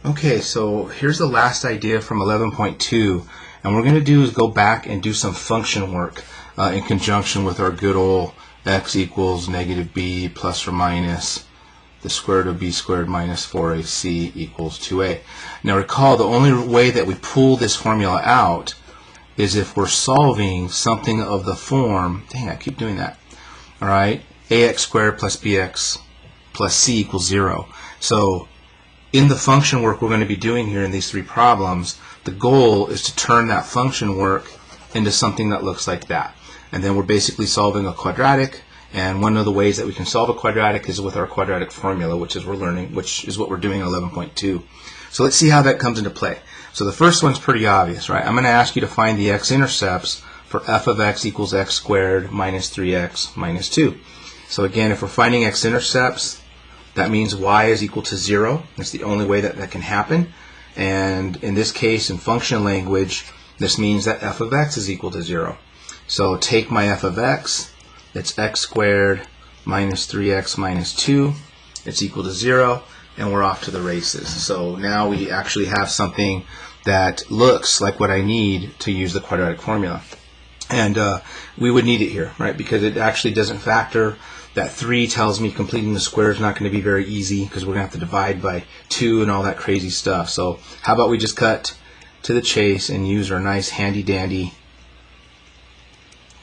Okay, so here's the last idea from 11.2, and we're going to do is go back and do some function work in conjunction with our good old x equals negative b plus or minus the square root of b squared minus 4ac equals 2a. Now recall, the only way that we pull this formula out is if we're solving something of the form, dang, I keep doing that, all right, ax squared plus bx plus c equals 0. So in the function work we're going to be doing here in these three problems, the goal is to turn that function work into something that looks like that. And then we're basically solving a quadratic, and one of the ways that we can solve a quadratic is with our quadratic formula, which is what we're doing in 11.2. So let's see how that comes into play. So the first one's pretty obvious, right? I'm going to ask you to find the x-intercepts for f of x equals x squared minus 3x minus 2. So again, if we're finding x-intercepts, that means y is equal to 0. That's the only way that can happen. And in this case, in function language, this means that f of x is equal to 0. So take my f of x, it's x squared minus 3x minus 2. It's equal to 0, and we're off to the races. So now we actually have something that looks like what I need to use the quadratic formula. And we would need it here, right? Because it actually doesn't factor. That 3 tells me completing the square is not going to be very easy because we're going to have to divide by 2 and all that crazy stuff. So how about we just cut to the chase and use our nice handy dandy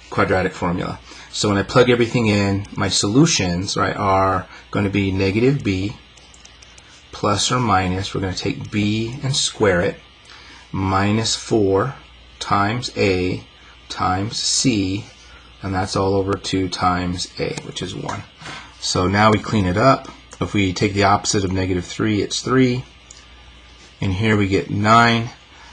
quadratic formula. So when I plug everything in, my solutions, right, are going to be negative b plus or minus, we're going to take b and square it, minus 4 times a times c, and that's all over 2 times a, which is 1. So now we clean it up. If we take the opposite of negative 3, it's 3. And here we get 9.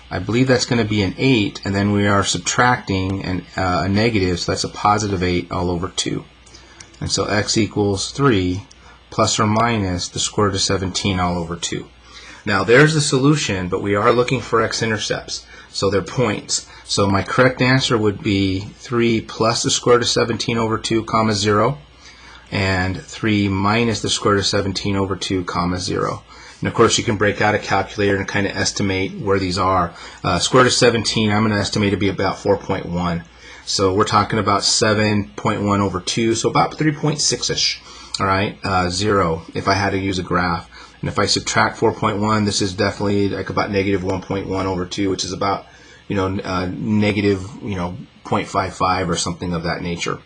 I believe that's going to be an 8, and then we are subtracting a negative, so that's a positive 8 all over 2. And so x equals 3 plus or minus the square root of 17 all over 2. Now there's the solution, but we are looking for x-intercepts, so they're points. So my correct answer would be 3 plus the square root of 17 over 2, comma 0, and 3 minus the square root of 17 over 2, comma 0. And of course you can break out a calculator and kind of estimate where these are. Square root of 17, I'm going to estimate to be about 4.1. So we're talking about 7.1 over 2, so about 3.6-ish. All right, 0 if I had to use a graph. And if I subtract 4.1, this is definitely like about negative 1.1 over 2, which is about, negative, 0.55 or something of that nature.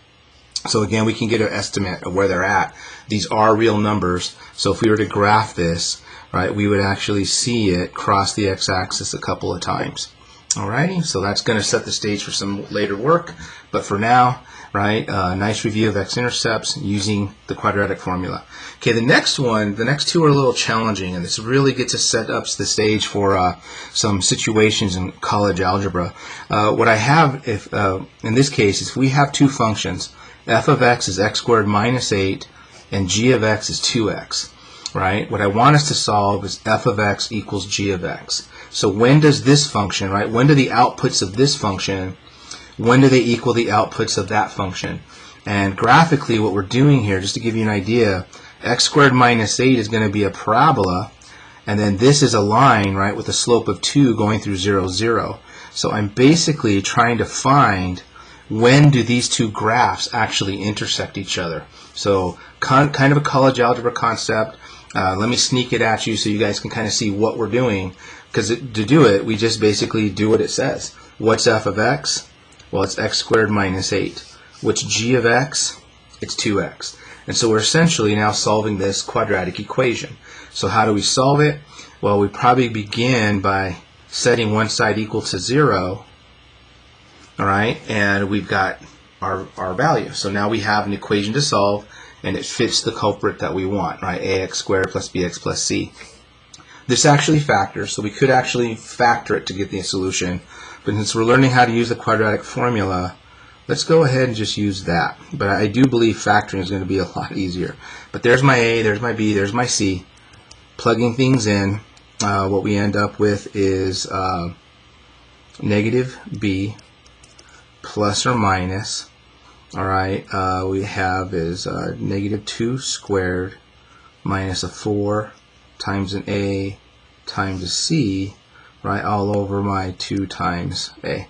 So again, we can get an estimate of where they're at. These are real numbers, so if we were to graph this, right, we would actually see it cross the x-axis a couple of times. Alrighty, so that's going to set the stage for some later work, but for now, right, nice review of x-intercepts using the quadratic formula. Okay, the next two are a little challenging, and this really gets us set up the stage for some situations in college algebra. What I have, in this case, is we have two functions. F of x is x squared minus 8, and g of x is 2x. Right? What I want us to solve is f of x equals g of x. So when does this function, right, when do the outputs of this function, when do they equal the outputs of that function? And graphically what we're doing here, just to give you an idea, x squared minus 8 is going to be a parabola, and then this is a line, right, with a slope of 2 going through 0, 0. So I'm basically trying to find when do these two graphs actually intersect each other. So kind of a college algebra concept. Let me sneak it at you so you guys can kind of see what we're doing, because to do it, we just basically do what it says. What's f of x? Well, it's x squared minus 8. What's g of x? It's 2x. And so we're essentially now solving this quadratic equation. So how do we solve it? Well, we probably begin by setting one side equal to 0, all right, and we've got our value. So now we have an equation to solve, and it fits the culprit that we want, right? ax squared plus bx plus c. This actually factors, so we could actually factor it to get the solution. But since we're learning how to use the quadratic formula, let's go ahead and just use that. But I do believe factoring is going to be a lot easier. But there's my a, there's my b, there's my c. Plugging things in, what we end up with is negative b plus or minus. Alright, we have is negative 2 squared minus a 4 times an a times a c, right, all over my 2 times a.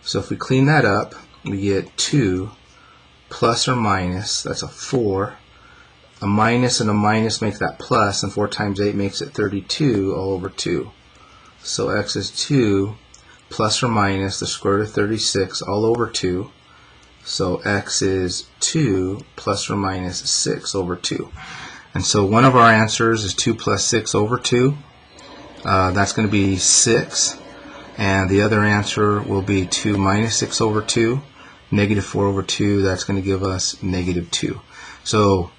So if we clean that up, we get 2 plus or minus, that's a 4. A minus and a minus makes that plus, and 4 times 8 makes it 32 all over 2. So x is 2 plus or minus the square root of 36 all over 2. So x is 2 plus or minus 6 over 2. And so one of our answers is 2 plus 6 over 2. That's going to be 6. And the other answer will be 2 minus 6 over 2. Negative 4 over 2, that's going to give us negative 2. So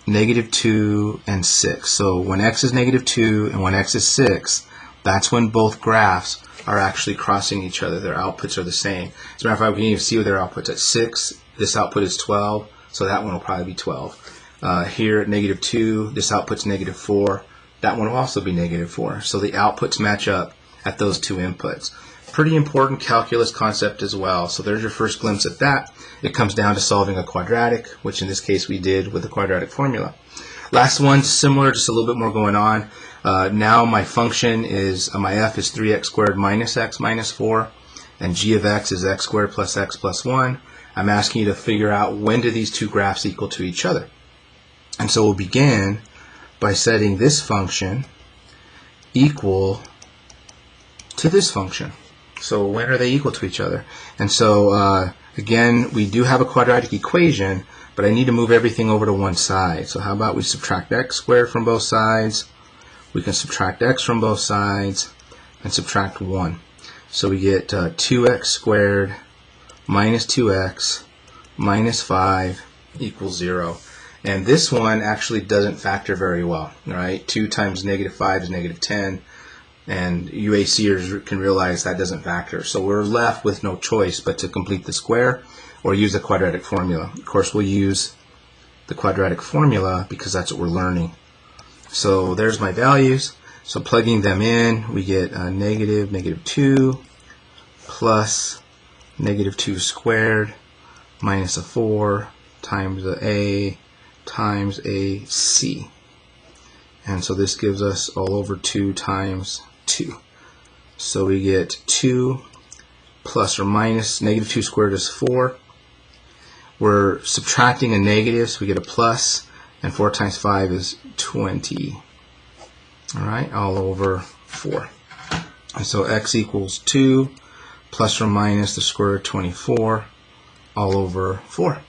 negative 2 and 6. So when x is negative 2 and when x is 6, that's when both graphs are actually crossing each other. Their outputs are the same. As a matter of fact, we can even see what their outputs at 6. This output is 12, so that one will probably be 12. Here at negative 2, this output's negative 4. That one will also be negative 4. So the outputs match up at those two inputs. Pretty important calculus concept as well. So there's your first glimpse at that. It comes down to solving a quadratic, which in this case we did with the quadratic formula. Last one, similar, just a little bit more going on. Now my function is, my f is 3x squared minus x minus 4, and g of x is x squared plus x plus 1. I'm asking you to figure out when do these two graphs equal to each other. And so we'll begin by setting this function equal to this function. So when are they equal to each other? And so again, we do have a quadratic equation, but I need to move everything over to one side. So how about we subtract x squared from both sides? We can subtract x from both sides and subtract 1. So we get 2x squared minus 2x minus 5 equals 0. And this one actually doesn't factor very well, right? 2 times negative 5 is negative 10, and UACers can realize that doesn't factor. So we're left with no choice but to complete the square or use the quadratic formula. Of course, we'll use the quadratic formula because that's what we're learning. So there's my values. So plugging them in, we get negative 2 plus negative 2 squared minus a 4 times a times a c. And so this gives us all over 2 times 2. So we get 2 plus or minus, negative 2 squared is 4. We're subtracting a negative, so we get a plus, and 4 times 5 is 20. Alright, all over 4. And so x equals 2 plus or minus the square root of 24 all over 4.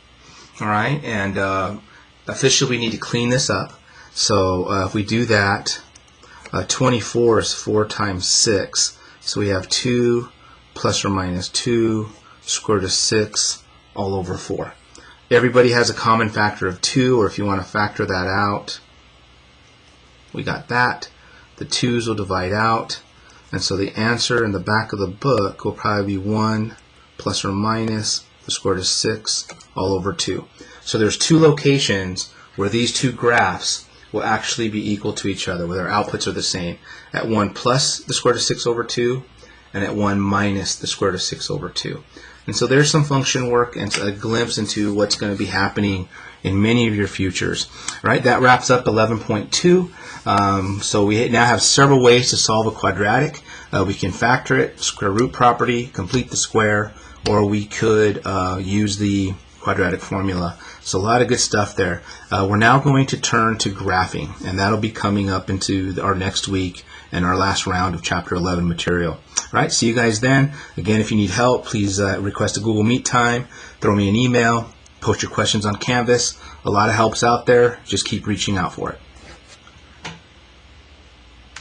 Alright, and officially we need to clean this up. So if we do that, 24 is 4 times 6. So we have 2 plus or minus 2 square root of 6 all over 4. Everybody has a common factor of 2, or if you want to factor that out, we got that. The 2's will divide out. And so the answer in the back of the book will probably be 1 plus or minus the square root of 6 all over 2. So there's two locations where these two graphs will actually be equal to each other, where their outputs are the same. At 1 plus the square root of 6 over 2, and at 1 minus the square root of 6 over 2. And so there's some function work and a glimpse into what's going to be happening in many of your futures. Right? That wraps up 11.2. So we now have several ways to solve a quadratic. We can factor it, square root property, complete the square, or we could use the quadratic formula. So a lot of good stuff there. We're now going to turn to graphing, and that'll be coming up into our next week and our last round of Chapter 11 material. All right, see you guys then. Again, if you need help, please request a Google Meet time, throw me an email, post your questions on Canvas. A lot of help's out there. Just keep reaching out for it.